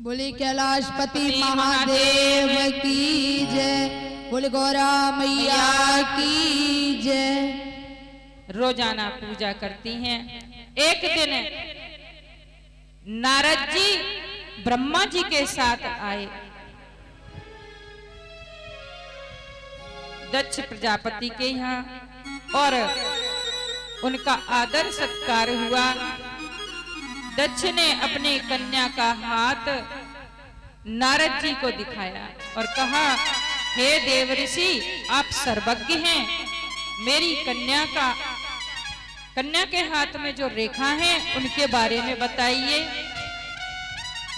बोले कैलाशपति महादेव की जय, बोले गौरा मैया की जय। रोजाना पूजा करती हैं। एक दिन नारद जी ब्रह्मा जी के साथ आए। दक्ष प्रजापति के यहाँ और उनका आदर सत्कार हुआ। दक्ष ने अपनी कन्या का हाथ नारद जी को दिखाया और कहा, हे देव ऋषि, आप सर्वज्ञ हैं, मेरी कन्या के हाथ में जो रेखा है उनके बारे में बताइए।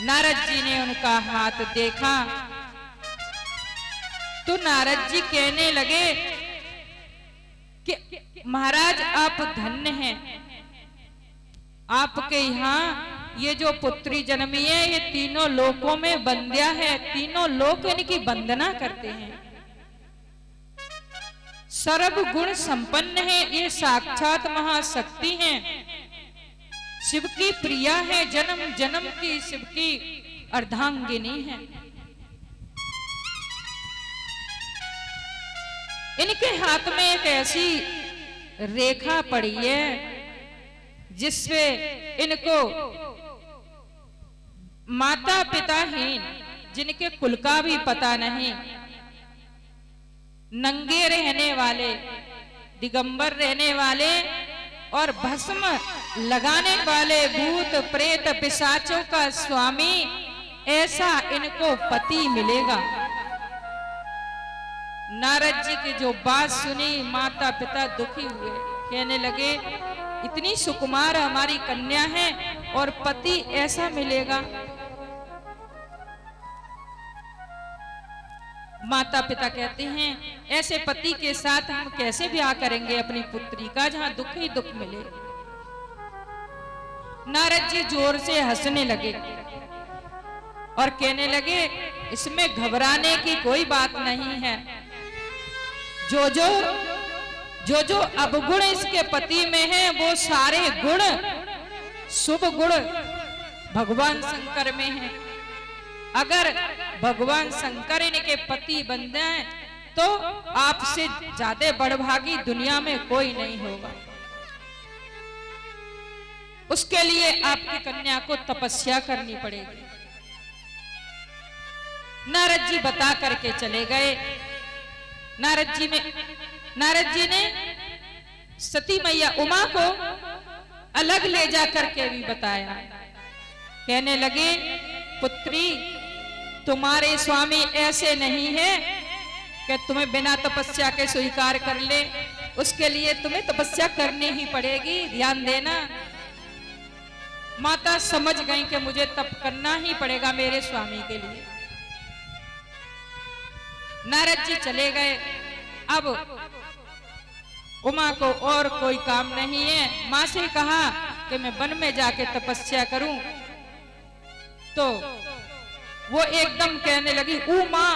नारद जी ने उनका हाथ देखा तो नारद जी कहने लगे कि महाराज आप धन्य हैं, आपके यहाँ ये जो पुत्री जन्मी है ये तीनों लोकों में बंध्या है, तीनों लोक इनकी वंदना करते हैं, सर्व गुण संपन्न है, ये साक्षात महाशक्ति हैं, शिव की प्रिया है, जन्म जन्म की शिव की अर्धांगिनी है। इनके हाथ में एक ऐसी रेखा पड़ी है जिससे इनको माता पिताहीन, जिनके कुल का भी पता नहीं, नंगे रहने वाले, दिगंबर रहने वाले और भस्म लगाने वाले भूत प्रेत पिशाचों का स्वामी, ऐसा इनको पति मिलेगा। नारद जी की जो बात सुनी माता पिता दुखी हुए, कहने लगे इतनी सुकुमार हमारी कन्या है और पति ऐसा मिलेगा। माता पिता कहते हैं ऐसे पति के साथ हम कैसे ब्याह करेंगे अपनी पुत्री का, जहां दुख ही दुख मिले। नारद जी जोर से हंसने लगे और कहने लगे इसमें घबराने की कोई बात नहीं है, जो जो अवगुण इसके पति में है वो सारे गुण, शुभ गुण भगवान शंकर में है। अगर भगवान शंकर इनके पति बन जाए तो आपसे ज्यादा बड़भागी दुनिया में कोई नहीं होगा। उसके लिए आपकी कन्या को तपस्या करनी पड़ेगी। नारद जी बता करके चले गए। नारद जी ने सती मैया उमा को अलग ले जा करके भी बताया। कहने लगे पुत्री, तुम्हारे स्वामी ऐसे नहीं है कि तुम्हें बिना तपस्या के स्वीकार कर ले, उसके लिए तुम्हें तपस्या करनी ही पड़ेगी, ध्यान देना। माता समझ गई कि मुझे तप करना ही पड़ेगा मेरे स्वामी के लिए। नारद जी चले गए। अब उमा को और कोई काम नहीं है। मां से कहा कि मैं वन में जाके तपस्या करूं, तो वो एकदम कहने लगी उमा,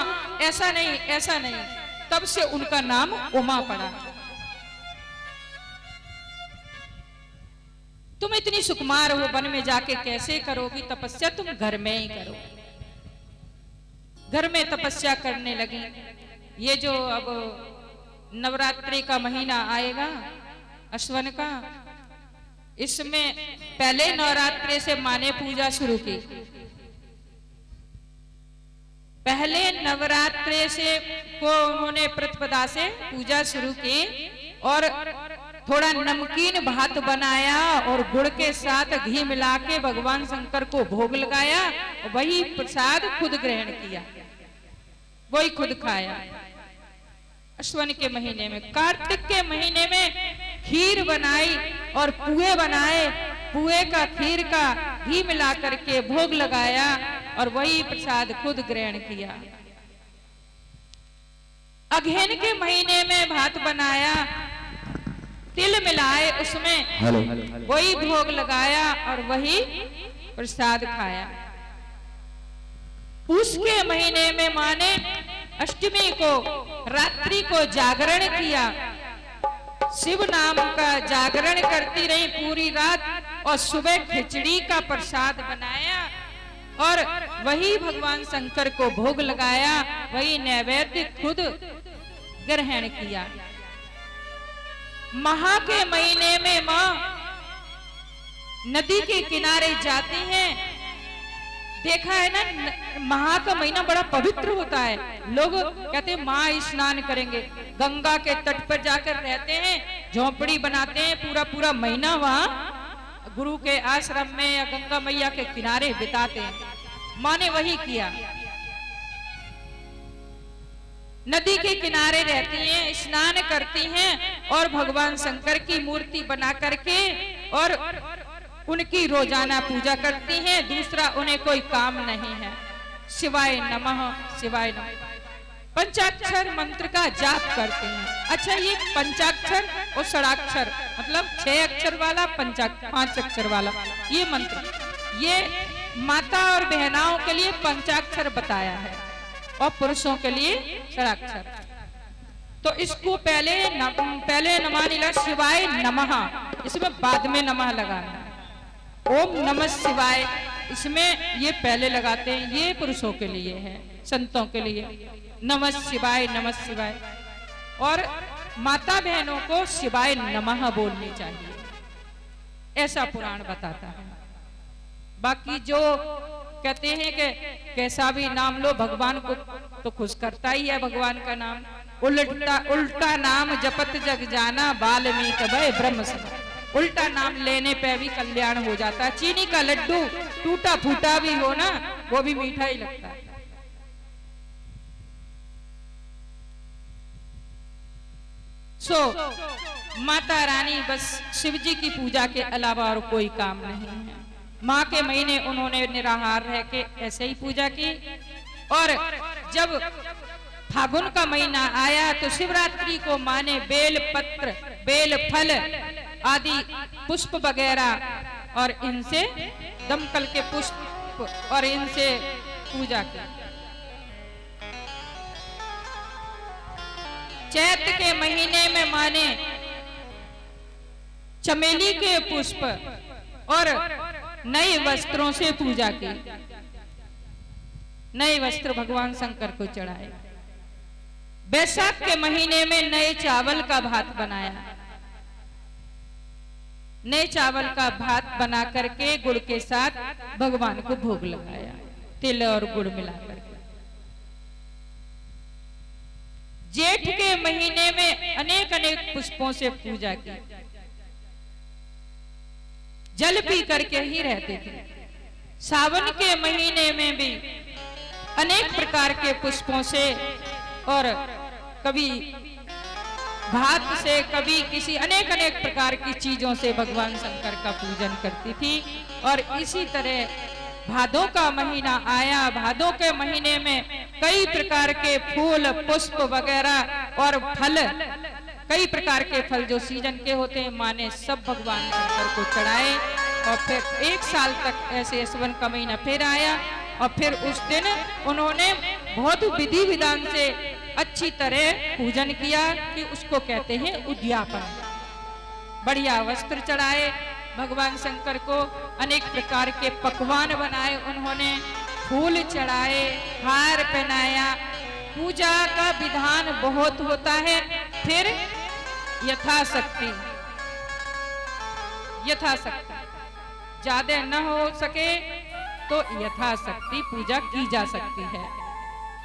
ऐसा नहीं ऐसा नहीं। तब से उनका नाम उमा पड़ा। तुम इतनी सुकुमार हो, वन में जाके कैसे करोगी तपस्या, तुम घर में ही करो। घर में तपस्या करने लगी। ये जो अब नवरात्रि का महीना आएगा अश्वन का, इसमें पहले नवरात्रि से मां ने पूजा शुरू की। पहले नवरात्रि से को उन्होंने प्रतिपदा से पूजा शुरू की और थोड़ा नमकीन भात बनाया और गुड़ के साथ घी मिला के भगवान शंकर को भोग लगाया। वही प्रसाद खुद ग्रहण किया, वही खुद खाया। अश्वन के महीने में, कार्तिक के महीने में खीर बनाई और पुए बनाए, पुए का खीर का घी मिला करके भोग लगाया और वही प्रसाद खुद ग्रहण किया। अगहन के महीने में भात बनाया, तिल मिलाए उसमें, वही भोग लगाया और वही प्रसाद खाया। पूस के महीने में मां ने अष्टमी को, रात्रि को जागरण किया, शिव नाम का जागरण करती रही पूरी रात और सुबह खिचड़ी का प्रसाद बनाया और वही भगवान शंकर को भोग लगाया, वही नैवेद्य खुद ग्रहण किया। महा के महीने में मां नदी के किनारे जाती हैं। देखा है ना, महा का महीना बड़ा पवित्र होता है। लोग कहते हैं मां स्नान करेंगे, गंगा के तट पर जाकर रहते हैं, झोंपड़ी बनाते हैं, पूरा पूरा महीना वहां गुरु के आश्रम में या गंगा मैया के किनारे बिताते हैं। मां ने वही किया, नदी के किनारे रहती हैं, स्नान करती हैं और भगवान शंकर की मूर्ति बना करके और उनकी रोजाना पूजा करती हैं। दूसरा उन्हें कोई काम नहीं है। शिवाय नमः, शिवाय नमः पंचाक्षर मंत्र का जाप करते हैं। अच्छा, ये पंचाक्षर और षडाक्षर मतलब 6 अक्षर वाला, 5 अक्षर वाला ये मंत्र, ये माता और बहनाओं के लिए पंचाक्षर बताया है और पुरुषों के लिए षडाक्षर। तो इसको पहले नमानिला शिवाय नमः, इसमें बाद में नमः लगाना। ओम नमः शिवाय इसमें ये पहले लगाते हैं, ये पुरुषों के लिए है, संतों के लिए नमः शिवाय, नमः शिवाय। और माता बहनों को शिवाय नमः बोलनी चाहिए, ऐसा पुराण बताता है। बाकी जो कहते हैं कि कैसा भी नाम लो भगवान को तो खुश करता ही है। भगवान का नाम उल्टा नाम जपत जग जाना, वाल्मीकि भय ब्रह्म समा। उल्टा नाम लेने पे भी कल्याण हो जाता है। चीनी का लड्डू टूटा फूटा भी हो ना, वो भी मीठा ही लगता है। माता रानी बस शिव जी की पूजा के अलावा और कोई काम नहीं है। माँ के महीने उन्होंने निराहार रह के ऐसे ही पूजा की। और जब फागुन का महीना आया तो शिवरात्रि को माँ ने बेल पत्र, बेल फल आदि पुष्प वगैरह और इनसे दमकल के पुष्प और इनसे पूजा की। चैत्र के महीने में माँ ने चमेली के पुष्प और नए वस्त्रों से पूजा की। नए वस्त्र भगवान शंकर को चढ़ाए। बैसाख के महीने में नए चावल का भात बनाया। नए चावल का भात बना करके गुड़ के साथ भगवान को भोग लगाया, तिल और गुड़ मिलाकर। जेठ के महीने में अनेक अनेक पुष्पों से पूजा की। जल पी करके ही रहते थे। सावन के महीने में भी अनेक प्रकार के पुष्पों से और कभी भात से, कभी किसी अनेक अनेक प्रकार की चीजों से भगवान शंकर का पूजन करती थी। और इसी तरह भादों का महीना आया। भादों के महीने में कई प्रकार के फूल, पुष्प वगैरह और फल, कई प्रकार के फल जो सीजन के होते हैं, माँ ने सब भगवान शंकर को चढ़ाए। और फिर 1 साल तक ऐसे सावन का महीना फिर आया। और फिर उस दिन उन्होंने बहुत विधि विधान से अच्छी तरह पूजन किया कि उसको कहते हैं उद्यापन। बढ़िया वस्त्र चढ़ाए भगवान शंकर को, अनेक प्रकार के पकवान बनाए उन्होंने, फूल चढ़ाए, हार पहनाया। पूजा का विधान बहुत होता है। फिर यथाशक्ति ज्यादा न हो सके तो यथाशक्ति पूजा की जा सकती है।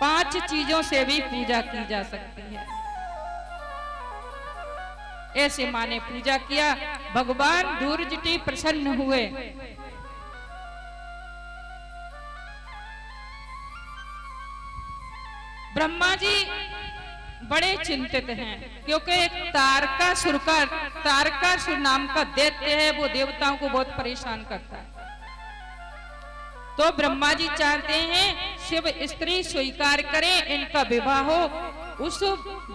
5 चीजों से भी पूजा की जा सकती है। ऐसे माँ ने पूजा किया। भगवान दूरजटी प्रसन्न हुए। ब्रह्मा जी बड़े चिंतित हैं क्योंकि एक तारकासुर नाम का दैत्य है, वो देवताओं को बहुत परेशान करता है। तो ब्रह्मा जी चाहते हैं शिव स्त्री स्वीकार करें, इनका विवाह हो। उस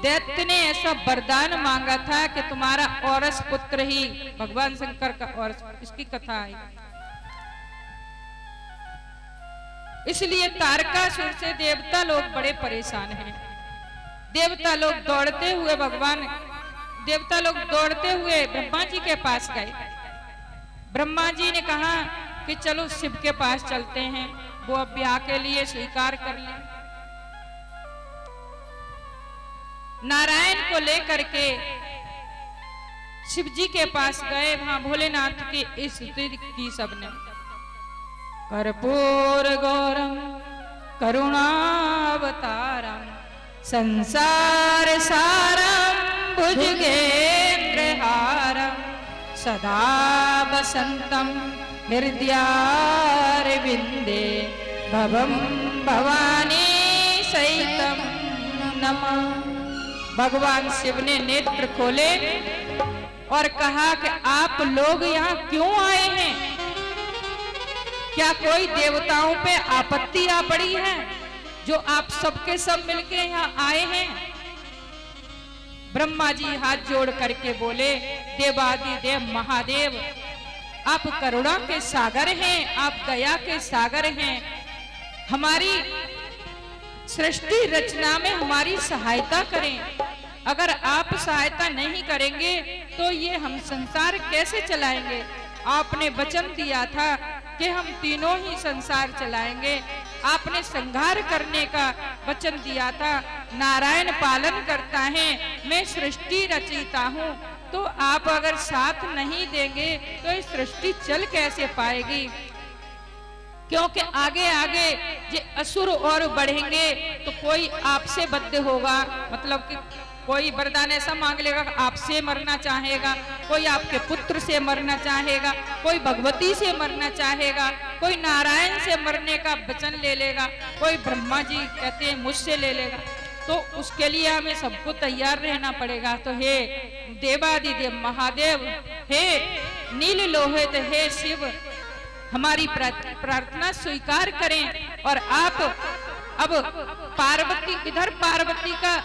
दैत्य ने ऐसा वरदान मांगा था कि तुम्हारा औरस पुत्र ही भगवान शंकर का औरस, इसकी कथा है। इसलिए तारकासुर से देवता लोग बड़े परेशान हैं। देवता लोग दौड़ते हुए ब्रह्मा जी के पास गए। ब्रह्मा जी ने कहा कि चलो शिव के पास चलते हैं, वो अब ब्याह के लिए स्वीकार कर ले। नारायण को लेकर के शिव जी के पास गए। वहां भोलेनाथ की स्तुति की सबने। कर्पूर गौरम करुणावतारम संसार सारम भुजगेन्द्रहारम सदा वसंतम हृदयारविंदे भवम भवानी सहितम नमः। भगवान शिव ने नेत्र खोले और कहा कि आप लोग यहाँ क्यों आए हैं? क्या कोई देवताओं पे आपत्ति आ पड़ी है जो आप सबके सब मिलके यहाँ आए हैं? ब्रह्मा जी हाथ जोड़ करके बोले, देवादिदेव महादेव, आप करुणा के सागर हैं, आप दया के सागर हैं। हमारी सृष्टि रचना में हमारी सहायता करें। अगर आप सहायता नहीं करेंगे तो ये हम संसार कैसे चलाएंगे? आपने वचन दिया था कि हम तीनों ही संसार चलाएंगे। आपने संहार करने का वचन दिया था। नारायण पालन करता है, मैं सृष्टि रचयिता हूँ। तो आप अगर साथ नहीं देंगे तो ये सृष्टि चल कैसे पाएगी? क्योंकि आगे आगे ये असुर और बढ़ेंगे तो कोई आपसे बद्ध होगा, मतलब कि कोई वरदान ऐसा मांग लेगा आपसे मरना चाहेगा, कोई आपके पुत्र से मरना चाहेगा, कोई भगवती से मरना चाहेगा, कोई नारायण से मरने का वचन ले लेगा, कोई ब्रह्मा जी कहते हैं मुझसे ले लेगा। तो उसके लिए हमें सबको तैयार रहना पड़ेगा। तो हे देवादिदेव महादेव, हे नील लोहित, हे शिव, हमारी प्रार्थना स्वीकार करें। और आप अब पार्वती, इधर पार्वती का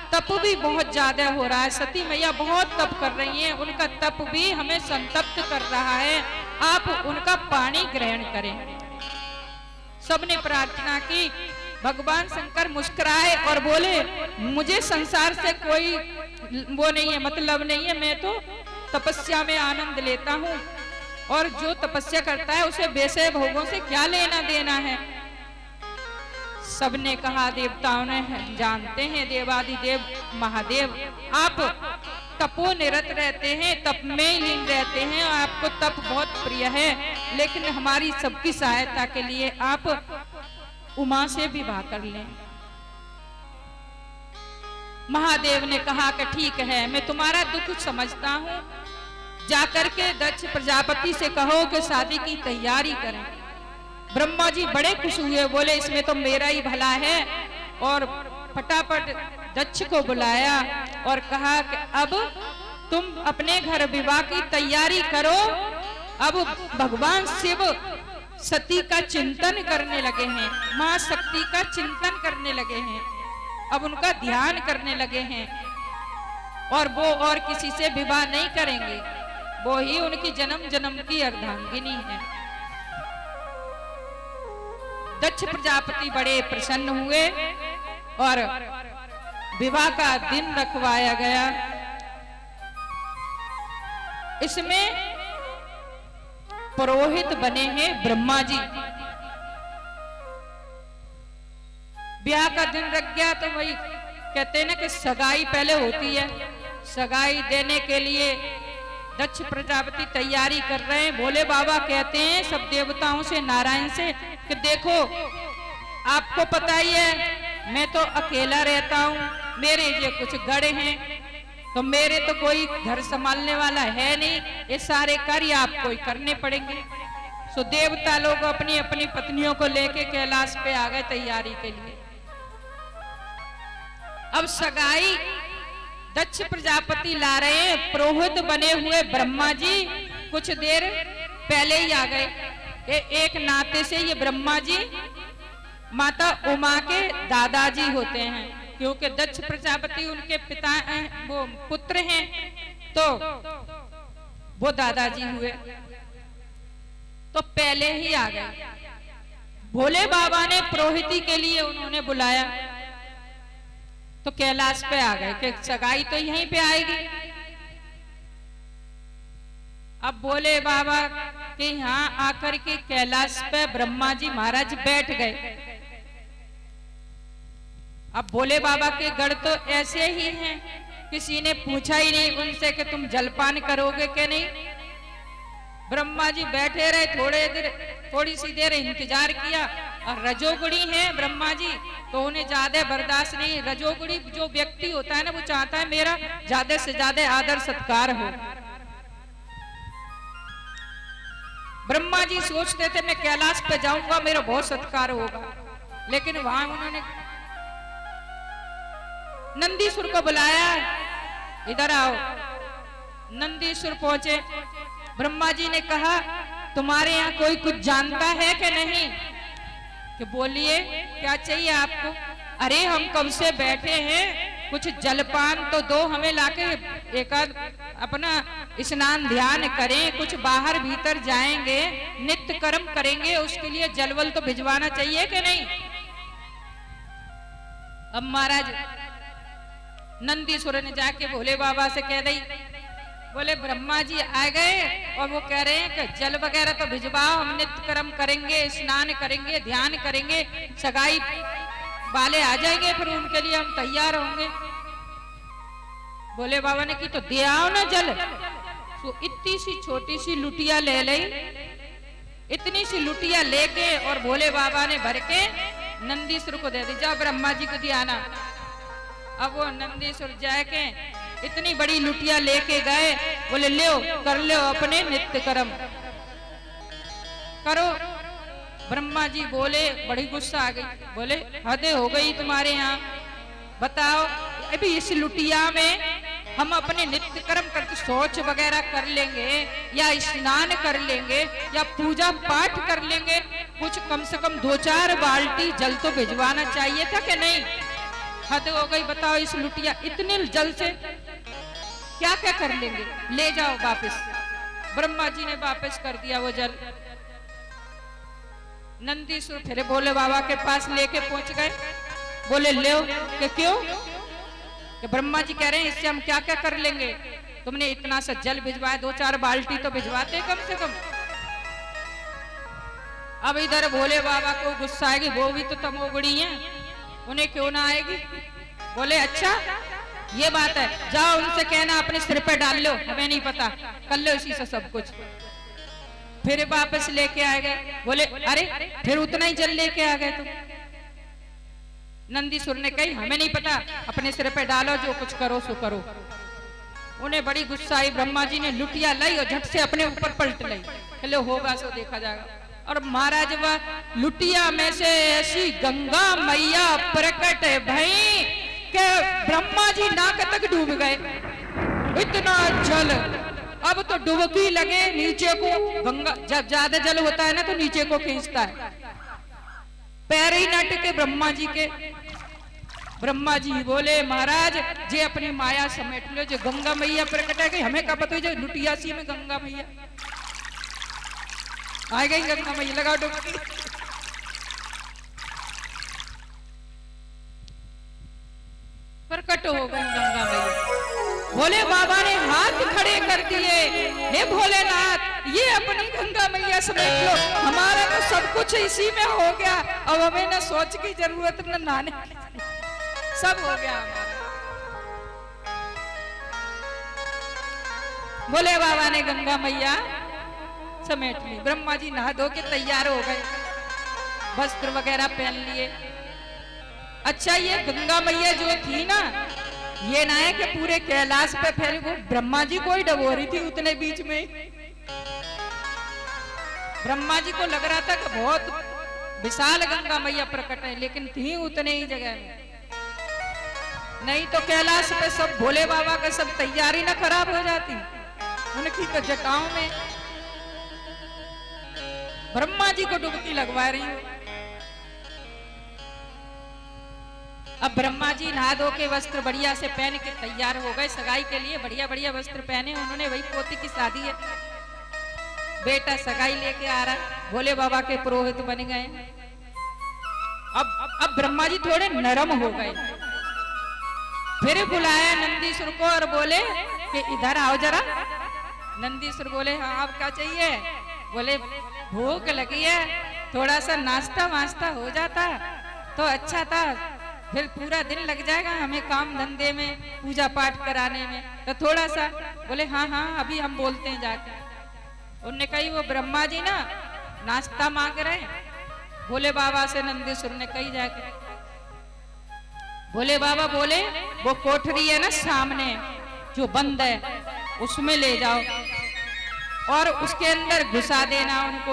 तप भी बहुत ज्यादा हो रहा है। सती मैया बहुत तप कर रही हैं, उनका तप भी हमें संतप्त कर रहा है। आप उनका पानी ग्रहण करें। सबने प्रार्थना की। भगवान शंकर मुस्कुराए और बोले, मुझे संसार से कोई वो नहीं है, मतलब नहीं है। मैं तो तपस्या में आनंद लेता हूँ और जो तपस्या करता है उसे वैसे भोगों से क्या लेना देना है। सबने कहा, देवताओं ने जानते हैं देवादिदेव महादेव, आप तपोनिरत रहते हैं, तप में लीन रहते हैं, आपको तप बहुत प्रिय है। लेकिन हमारी सबकी सहायता के लिए आप उमा से विवाह कर लें। महादेव ने कहा कि ठीक है, मैं तुम्हारा दुख समझता हूँ। जाकर के दक्ष प्रजापति से कहो कि शादी की तैयारी करें। ब्रह्मा जी बड़े खुश हुए, बोले इसमें तो मेरा ही भला है। और फटाफट दक्ष को बुलाया और कहा कि अब तुम अपने घर विवाह की तैयारी करो। अब भगवान शिव सती का चिंतन करने लगे हैं, मां शक्ति का चिंतन करने लगे हैं, अब उनका ध्यान करने लगे हैं। और वो और किसी से विवाह नहीं करेंगे, वो ही उनकी जन्म जन्म की अर्धांगिनी है। दक्ष प्रजापति बड़े प्रसन्न हुए और विवाह का दिन रखवाया गया। इसमें पुरोहित बने हैं ब्रह्मा जी। ब्याह का दिन रख गया तो वही कहते हैं ना कि सगाई पहले होती है। सगाई देने के लिए दक्ष प्रजापति तैयारी कर रहे हैं। भोले बाबा कहते हैं सब देवताओं से, नारायण से, कि देखो आपको पता ही है मैं तो अकेला रहता हूँ, मेरे ये कुछ गढ़ हैं, तो मेरे तो कोई घर संभालने वाला है नहीं, ये सारे कार्य आपको ही करने पड़ेंगे। सो देवता लोग अपनी अपनी पत्नियों को लेके कैलाश पे आ गए तैयारी के लिए। अब सगाई दक्ष प्रजापति ला रहे हैं। पुरोहित बने हुए ब्रह्मा जी कुछ देर पहले ही आ गए। एक नाते से ये ब्रह्मा जी माता उमा के दादाजी होते हैं, क्योंकि दक्ष प्रजापति उनके पिता वो पुत्र हैं, तो वो दादाजी हुए। तो पहले ही आ गए। भोले बाबा ने पुरोहिती के लिए उन्होंने बुलाया तो कैलाश पे आ गए कि सगाई तो यहीं पे आएगी। अब भोले बाबा के यहाँ आकर के कैलाश पे ब्रह्मा जी महाराज बैठ गए। अब भोले बाबा के गढ़ तो ऐसे ही हैं, किसी ने पूछा ही नहीं उनसे कि तुम जलपान करोगे कि नहीं। ब्रह्मा जी बैठे रहे, थोड़ी सी देर इंतजार किया। और रजोगुणी हैं ब्रह्मा जी, तो उन्हें ज्यादा बर्दाश्त नहीं। रजोगुणी जो व्यक्ति होता है ना, वो चाहता है मेरा ज्यादा से ज्यादा आदर सत्कार हो। ब्रह्मा जी सोचते थे मैं कैलाश पे जाऊंगा, मेरा बहुत सत्कार होगा, लेकिन वहां उन्होंने नंदीसुर को बुलाया, इधर आओ। नंदीसुर पहुंचे। ब्रह्मा जी ने कहा तुम्हारे यहाँ कोई कुछ जानता है कि नहीं? कि बोलिए क्या चाहिए आपको? अरे हम कब से बैठे हैं, कुछ जलपान तो दो हमें लाके, एक अपना स्नान ध्यान करें, कुछ बाहर भीतर जाएंगे, नित्य कर्म करेंगे, उसके लिए जलवल तो भिजवाना चाहिए कि नहीं? अब महाराज नंदीसुर ने जाके भोले बाबा से कह दी, बोले ब्रह्मा जी आ गए और वो कह रहे हैं कि जल वगैरह तो भिजवाओ, हम नित्य कर्म करेंगे, स्नान करेंगे, ध्यान करेंगे, सगाई वाले आ जाएंगे, फिर उनके लिए हम तैयार होंगे। भोले बाबा ने की तो दे आओ ना जल। तो इतनी सी छोटी सी लुटिया ले ली, इतनी सी लुटिया लेके और भोले बाबा ने भर के नंदीसुर को दे दी, जा ब्रह्मा जी को दिया ना। अब वो नंदीसुर जाके इतनी बड़ी लुटिया लेके गए, बोले लो कर लो अपने नित्य कर्म करो। ब्रह्मा जी बोले, बड़ी गुस्सा आ गई, बोले हद हो गई तुम्हारे यहाँ, बताओ अभी इस लुटिया में हम अपने नित्य कर्म करके शौच वगैरह कर लेंगे या स्नान कर लेंगे या पूजा पाठ कर लेंगे, कुछ कम से कम 2-4 बाल्टी जल तो भिजवाना चाहिए था कि नहीं? हद हो गई, बताओ इस लुटिया इतने जल से क्या क्या कर लेंगे, ले जाओ वापस। ब्रह्मा जी ने वापस कर दिया वो जल। नंदीसुर फिर भोले बाबा के पास लेके पहुंच गए, बोले ले कि क्यों? कि ब्रह्मा जी कह रहे हैं इससे हम क्या क्या कर लेंगे, तुमने इतना सा जल भिजवाया, 2-4 बाल्टी तो भिजवाते कम से कम। अब इधर भोले बाबा को गुस्सा आएगी, वो भी तो तमोगुणी है, उन्हें क्यों ना आएगी। बोले अच्छा ये बात है, जाओ उनसे कहना अपने सिर पे डाल लो, हमें नहीं पता, कर लो इसी से सब कुछ। फिर वापस लेके आ गए, बोले अरे फिर उतना ही जल लेके आ गए तुम। नंदीसुर ने कही हमें नहीं पता, अपने सिर पे डालो, जो कुछ करो सो करो। उन्हें बड़ी गुस्सा आई। ब्रह्मा जी ने लुटिया लाई और झट से अपने ऊपर पलट लाई, चलो होगा सो देखा जाएगा। और महाराज वह लुटिया में से ऐसी गंगा मैया प्रकट भई के ब्रह्मा जी नाक तक डूब गए, इतना जल। अब तो डुबकी लगे नीचे को, गंगा जब ज्यादा जल होता है ना तो नीचे को खींचता है, पैर ही न टिके ब्रह्मा जी के। ब्रह्मा जी बोले महाराज जे अपनी माया समेट लो, जो गंगा मैया प्रकट है गई, हमें क्या पता जो लुटिया सी में गंगा मैया आ गई, गंगा मैया लगाओ डुबकी। प्रकट हो गई गंगा मैया। भोले बाबा ने हाथ खड़े कर दिए, हे भोलेनाथ ये अपनी गंगा मैया समेट लो, हमारा तो सब कुछ इसी में हो गया, अब हमें ना सोच की जरूरत न नहाने, सब हो गया हमारा। भोले बाबा ने गंगा मैया समेट ली। ब्रह्मा जी नहा धो के तैयार हो गए, वस्त्र वगैरह पहन लिए। अच्छा ये गंगा मैया जो थी ना, ये ना है कि पूरे कैलाश पे फैली, वो ब्रह्मा जी को ही डबो रही थी उतने बीच में। ब्रह्मा जी को लग रहा था कि बहुत विशाल गंगा मैया प्रकट है, लेकिन थी उतने ही जगह में। नहीं तो कैलाश पे सब भोले बाबा का सब तैयारी ना खराब हो जाती, उनकी तो जटाओं में ब्रह्मा जी को डुबकी लगवा रही हूं। अब ब्रह्मा जी नहा धो के वस्त्र बढ़िया से पहन के तैयार हो गए सगाई के लिए, बढ़िया बढ़िया वस्त्र पहने उन्होंने, वही पोती की शादी है, बेटा सगाई लेके आ रहा, भोले बाबा के पुरोहित बन गए। अब ब्रह्मा जी थोड़े नरम हो गए, फिर बुलाया नंदीसुर को और बोले कि इधर आओ जरा, नंदीश्वर बोले हाँ आप क्या चाहिए? बोले भूख लगी है, थोड़ा सा नाश्ता वास्ता हो जाता तो अच्छा था, फिर पूरा दिन लग जाएगा हमें काम धंधे में, पूजा पाठ कराने में, तो थोड़ा सा। बोले हाँ हाँ अभी हम बोलते हैं जाके। उनने कही वो ब्रह्मा जी ना नाश्ता मांग रहे हैं भोले बाबा से। नंदीश्वर ने कही जाके, भोले बाबा बोले वो कोठरी है ना सामने जो बंद है, उसमें ले जाओ और उसके अंदर घुसा देना उनको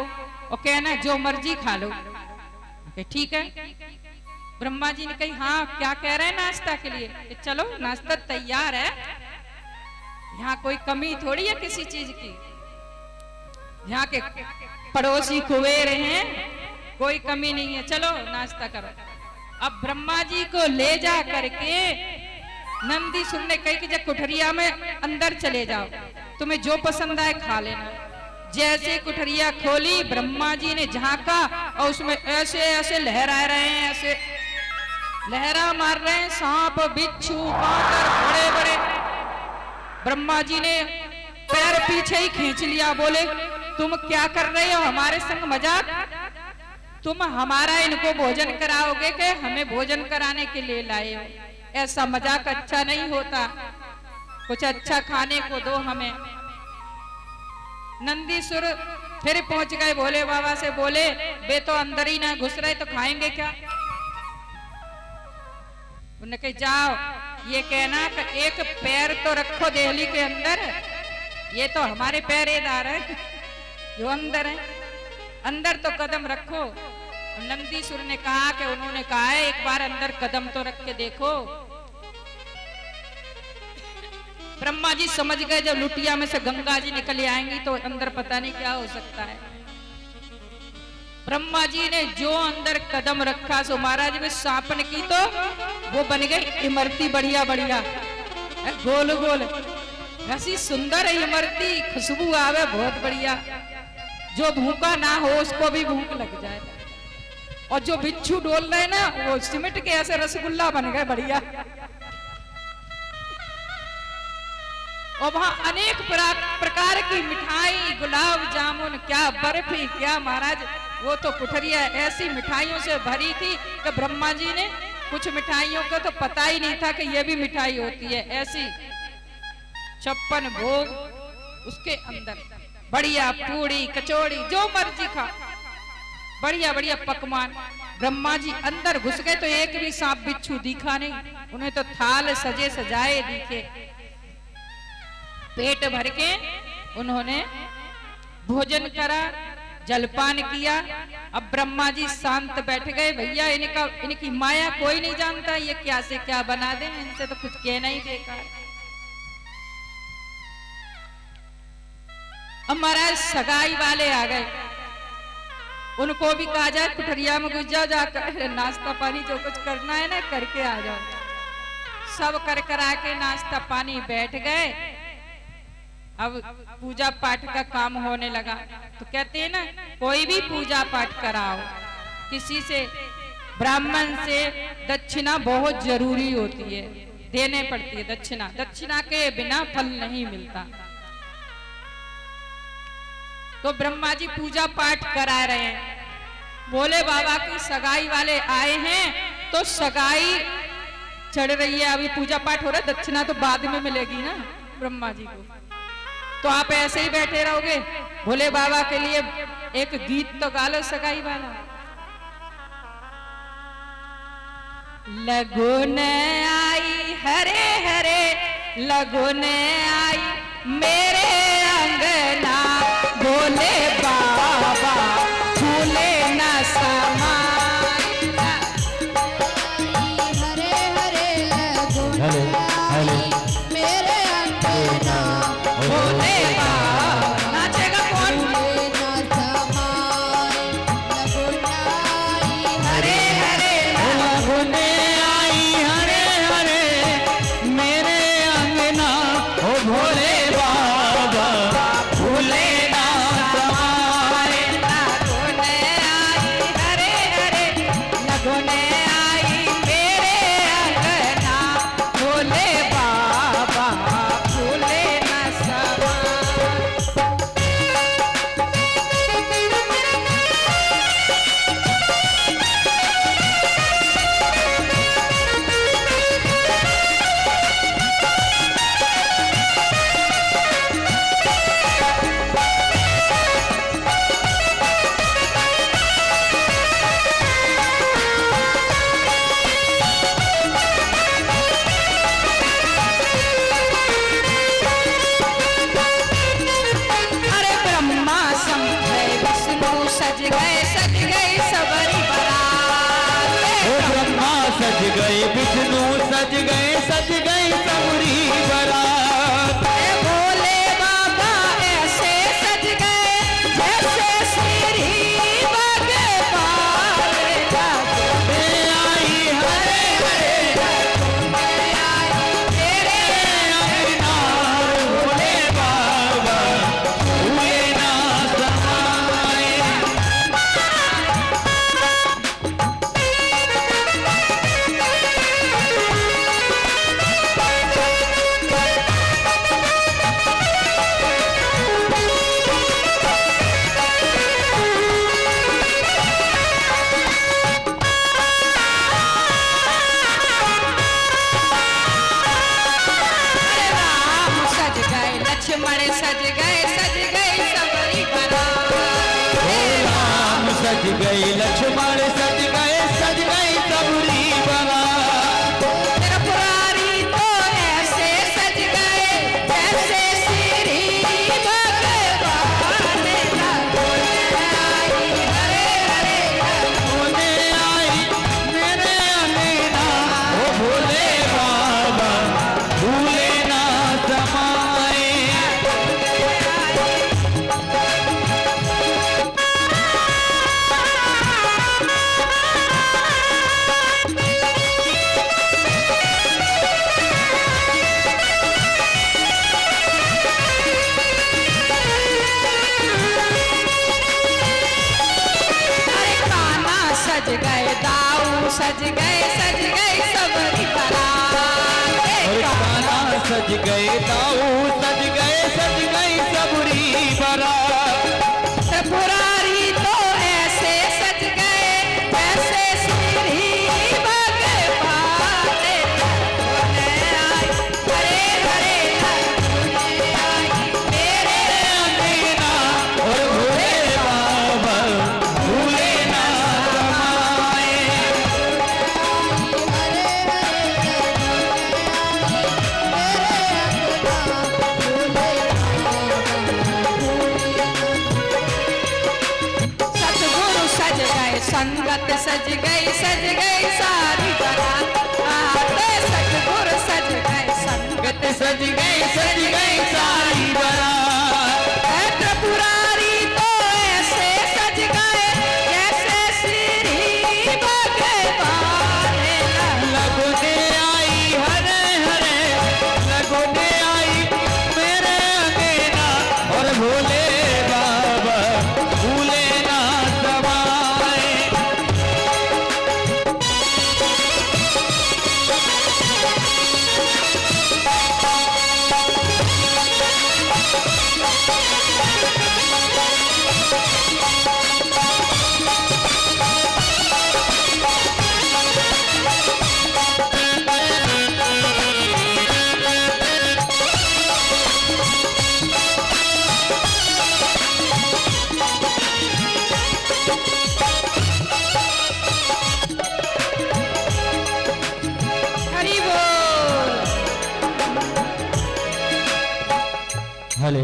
और कहना जो मर्जी खा लो। ठीक है। ब्रह्मा जी ने कही हाँ क्या कह रहे हैं नाश्ता के लिए? कि चलो नाश्ता तैयार है, यहाँ कोई कमी थोड़ी है किसी चीज की, यहाँ के पड़ोसी कुबेर हैं, कोई कमी नहीं है, चलो नाश्ता करो। अब ब्रह्मा जी को ले जा करके नंदीश्वर ने कही कि जब कुठरिया में अंदर चले जाओ, तुम्हें जो पसंद आए खा लेना। जैसे कुठरिया खोली ब्रह्मा जी ने झांका और उसमें ऐसे ऐसे लहरा रहे हैं, ऐसे लहरा मार रहे हैं सांप बिच्छू कांकर बड़े बड़े। ब्रह्मा जी ने पैर पीछे ही खींच लिया, बोले तुम क्या कर रहे हो हमारे संग मजाक? तुम हमारा इनको भोजन कराओगे कि हमें भोजन कराने के लिए लाए हो? ऐसा मजाक अच्छा नहीं होता, कुछ अच्छा खाने को दो हमें। नंदीश्वर फिर पहुंच गए भोले बाबा से, बोले वे तो अंदर ही ना घुस रहे तो खाएंगे क्या? उन्होंने कहा जाओ ये कहना कि एक पैर तो रखो देहली के अंदर, ये तो हमारे पहरेदार है जो अंदर है, अंदर तो कदम रखो। नंदीश्वर ने कहा कि उन्होंने कहा है एक बार अंदर कदम तो रख के देखो। ब्रह्मा जी समझ गए जब लुटिया में से गंगा जी निकल आएंगी तो अंदर पता नहीं क्या हो सकता है। ब्रह्मा जी ने जो अंदर कदम रखा सो महाराज में सांपन की तो वो बन गई इमरती बढ़िया बढ़िया गोल गोल, ऐसी सुंदर इमरती, खुशबू आवे बहुत बढ़िया, जो भूखा ना हो उसको भी भूख लग जाए। और जो बिच्छू डोल रहे ना वो सिमट के ऐसे रसगुल्ला बन गए बढ़िया। और वहां अनेक प्रकार की मिठाई, गुलाब जामुन, क्या बर्फी, क्या महाराज वो तो कुठरिया ऐसी मिठाइयों से भरी थी कि ब्रह्मा जी ने कुछ मिठाइयों को तो पता ही नहीं था कि ये भी मिठाई होती है। ऐसी 56 भोग उसके अंदर, बढ़िया पूड़ी कचौड़ी जो मर्जी खा, बढ़िया बढ़िया पकवान। ब्रह्मा जी अंदर घुस गए तो एक भी सांप बिच्छू दिखा नहीं, उन्हें तो थाल सजे सजाए दिखे। पेट भर के उन्होंने भोजन करा, जलपान किया। अब ब्रह्मा जी शांत बैठ गए, भैया इनकी माया कोई नहीं जानता, ये क्या से क्या बना दे, इनसे तो कुछ कहना ही बेकार। अब महाराज सगाई वाले आ गए, उनको भी कहा जाए कुठरिया में घुस जाओ, जाकर नाश्ता पानी जो कुछ करना है ना करके आ जाओ। सब कर करा के नाश्ता पानी बैठ गए। अब पूजा पाठ का काम होने लगा तो कहते हैं ना कोई भी पूजा पाठ कराओ किसी से, ब्राह्मण से दक्षिणा बहुत जरूरी होती है, देने पड़ती है दक्षिणा, दक्षिणा के बिना फल नहीं मिलता। तो ब्रह्मा जी पूजा पाठ करा रहे हैं, भोले बाबा की सगाई वाले आए हैं तो सगाई चढ़ रही है, अभी पूजा पाठ हो रहा है, दक्षिणा तो बाद में मिलेगी ना ब्रह्मा जी को। तो आप ऐसे ही बैठे रहोगे? भोले बाबा के लिए एक गीत तो गा लो सगाई वाला। लगुन आई हरे हरे लगुन आई मेरे अंगना, भोले बाबा फूले न समाई। हरे हरे लगुन आई मेरे अंगना, भोले बाबा। नाचेगा कौन? हरे हरे लगुन आई हरे हरे मेरे अंगना, ओ भोले बाबा सज गए सबरी बारात। और कान्हा सज गए दाऊ सज गई सबरी बारात। त्रिपुरारी तो ऐसे सज गए जैसे श्री भगवान। हरे हरे लगुने आई मेरे अंगना और भोले बाबा भूले ना रमाए। हरे सतगुरु सज गए संगत सज गई सारी बारात। आते सतगुरु सज गए संगत सज गई सारी बारात। त्रिपुरारी तो ऐसे सज गए जैसे श्री भगवान। लगुने आई हरे हरे लगुने आई मेरे अंगना और भोले बाबा भूले ना समाए। हरि बोल। हले